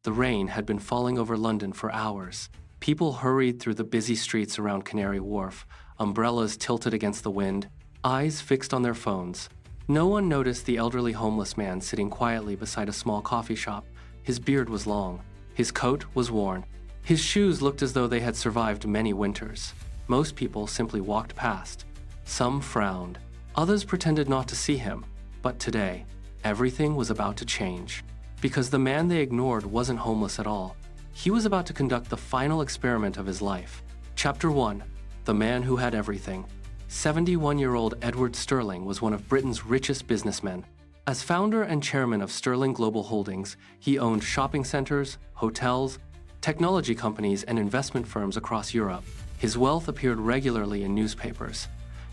The rain had been falling over London for hours. People hurried through the busy streets around Canary Wharf, umbrellas tilted against the wind, eyes fixed on their phones. No one noticed the elderly homeless man sitting quietly beside a small coffee shop. His beard was long. His coat was worn. His shoes looked as though they had survived many winters. Most people simply walked past. Some frowned. Others pretended not to see him. But today, everything was about to change. Because the man they ignored wasn't homeless at all. He was about to conduct the final experiment of his life. Chapter 1. The Man Who Had Everything. 71-year-old Edward Sterling was one of Britain's richest businessmen. As founder and chairman of Sterling Global Holdings, he owned shopping centers, hotels, technology companies, and investment firms across Europe. His wealth appeared regularly in newspapers.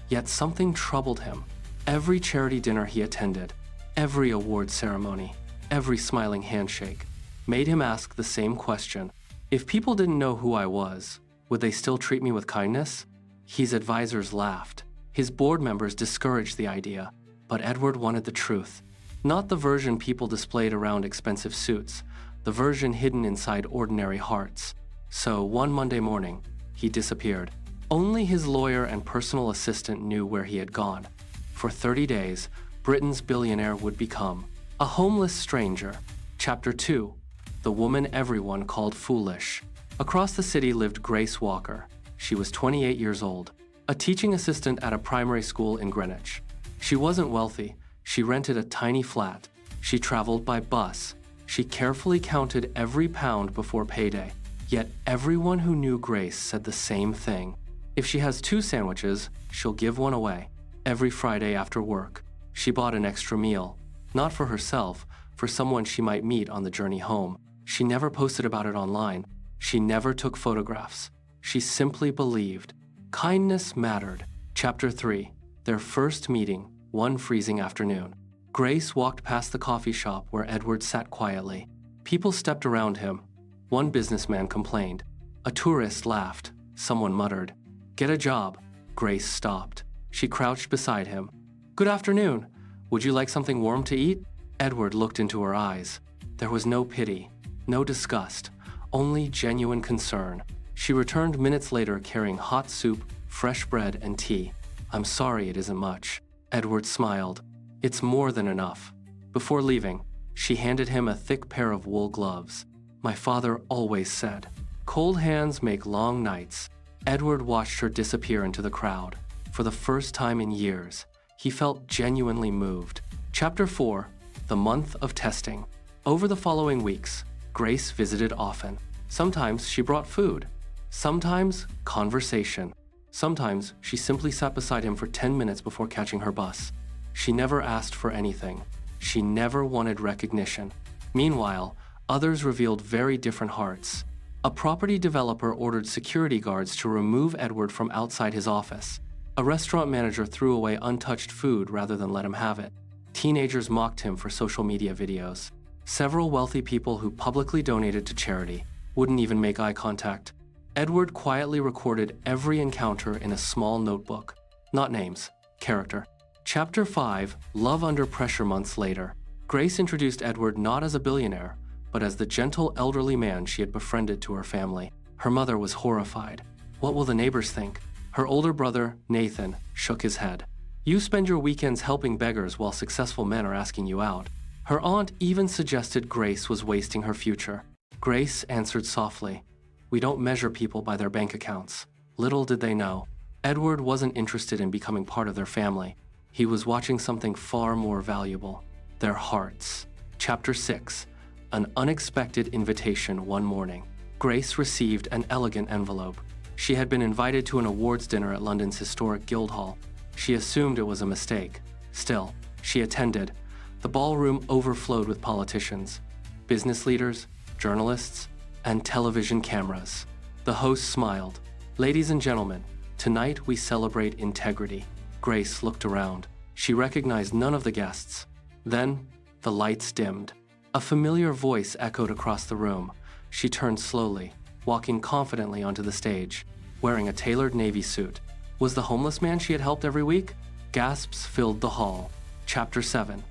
Yet something troubled him. Every charity dinner he attended, every award ceremony, every smiling handshake, made him ask the same question. If people didn't know who I was, would they still treat me with kindness? His advisors laughed. His board members discouraged the idea. But Edward wanted the truth. Not the version people displayed around expensive suits, the version hidden inside ordinary hearts. So one Monday morning, he disappeared. Only his lawyer and personal assistant knew where he had gone. For 30 days, Britain's billionaire would become a homeless stranger. Chapter 2. The Woman Everyone Called Foolish. Across the city lived Grace Walker. She was 28 years old, a teaching assistant at a primary school in Greenwich. She wasn't wealthy. She rented a tiny flat. She traveled by bus. She carefully counted every pound before payday. Yet everyone who knew Grace said the same thing. If she has 2 sandwiches, she'll give one away. Every Friday after work, she bought an extra meal. Not for herself, for someone she might meet on the journey home. She never posted about it online. She never took photographs. She simply believed. Kindness mattered. Chapter 3. Their first meeting, one freezing afternoon. Grace walked past the coffee shop where Edward sat quietly. People stepped around him. One businessman complained. A tourist laughed. Someone muttered, "Get a job." Grace stopped. She crouched beside him. "Good afternoon. Would you like something warm to eat?" Edward looked into her eyes. There was no pity, no disgust, only genuine concern. She returned minutes later carrying hot soup, fresh bread, and tea. "I'm sorry it isn't much." Edward smiled. "It's more than enough." Before leaving, she handed him a thick pair of wool gloves. "My father always said, cold hands make long nights." Edward watched her disappear into the crowd. For the first time in years, he felt genuinely moved. Chapter 4. The Month of Testing. Over the following weeks, Grace visited often. Sometimes she brought food. Sometimes conversation. Sometimes she simply sat beside him for 10 minutes before catching her bus. She never asked for anything. She never wanted recognition. Meanwhile, others revealed very different hearts. A property developer ordered security guards to remove Edward from outside his office. A restaurant manager threw away untouched food rather than let him have it. Teenagers mocked him for social media videos. Several wealthy people who publicly donated to charity wouldn't even make eye contact. Edward quietly recorded every encounter in a small notebook. Not names, character. Chapter 5. Love Under Pressure. Months later, Grace introduced Edward not as a billionaire, but as the gentle elderly man she had befriended to her family. Her mother was horrified. What will the neighbors think? Her older brother, Nathan, shook his head. You spend your weekends helping beggars while successful men are asking you out. Her aunt even suggested Grace was wasting her future. Grace answered softly, "We don't measure people by their bank accounts." Little did they know, Edward wasn't interested in becoming part of their family. He was watching something far more valuable, their hearts. Chapter 6. An unexpected invitation. One morning, Grace received an elegant envelope. She had been invited to an awards dinner at London's historic Guildhall. She assumed it was a mistake. Still, she attended. The ballroom overflowed with politicians, business leaders, journalists, and television cameras. The host smiled. "Ladies and gentlemen, tonight we celebrate integrity." Grace looked around. She recognized none of the guests. Then, the lights dimmed. A familiar voice echoed across the room. She turned slowly, walking confidently onto the stage, wearing a tailored navy suit. Was the homeless man she had helped every week? Gasps filled the hall. Chapter 7.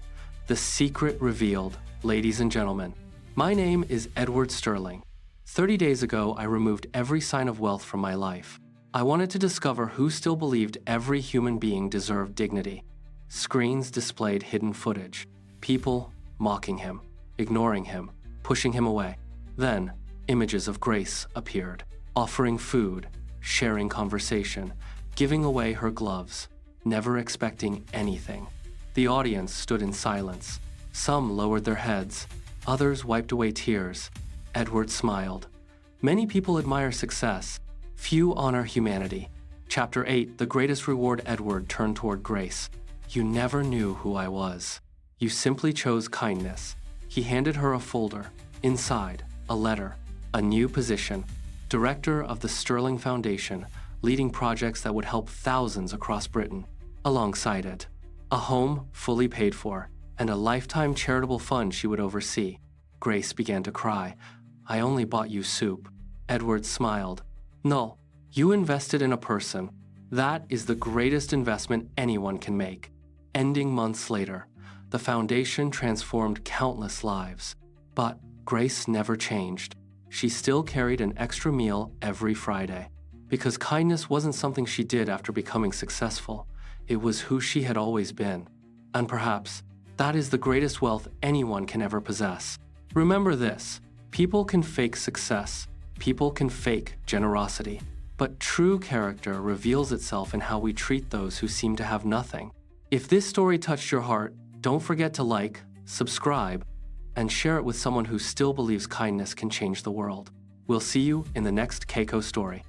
The secret revealed. Ladies and gentlemen, My name is Edward Sterling. 30 days ago, I removed every sign of wealth from my life. I wanted to discover who still believed every human being deserved dignity. Screens displayed hidden footage. People mocking him, ignoring him, pushing him away. Then, images of Grace appeared, offering food, sharing conversation, giving away her gloves, never expecting anything. The audience stood in silence. Some lowered their heads, others wiped away tears. Edward smiled. Many people admire success. Few honor humanity. Chapter 8, The Greatest Reward. Edward turned toward Grace. You never knew who I was. You simply chose kindness. He handed her a folder. Inside, a letter, a new position. Director of the Sterling Foundation, leading projects that would help thousands across Britain. Alongside it, a home fully paid for, and a lifetime charitable fund she would oversee. Grace began to cry. I only bought you soup. Edward smiled. No, you invested in a person. That is the greatest investment anyone can make. Ending months later, the foundation transformed countless lives. But Grace never changed. She still carried an extra meal every Friday. Because kindness wasn't something she did after becoming successful. It was who she had always been. And perhaps that is the greatest wealth anyone can ever possess. Remember this, people can fake success. People can fake generosity. But true character reveals itself in how we treat those who seem to have nothing. If this story touched your heart, don't forget to like, subscribe, and share it with someone who still believes kindness can change the world. We'll see you in the next KACO story.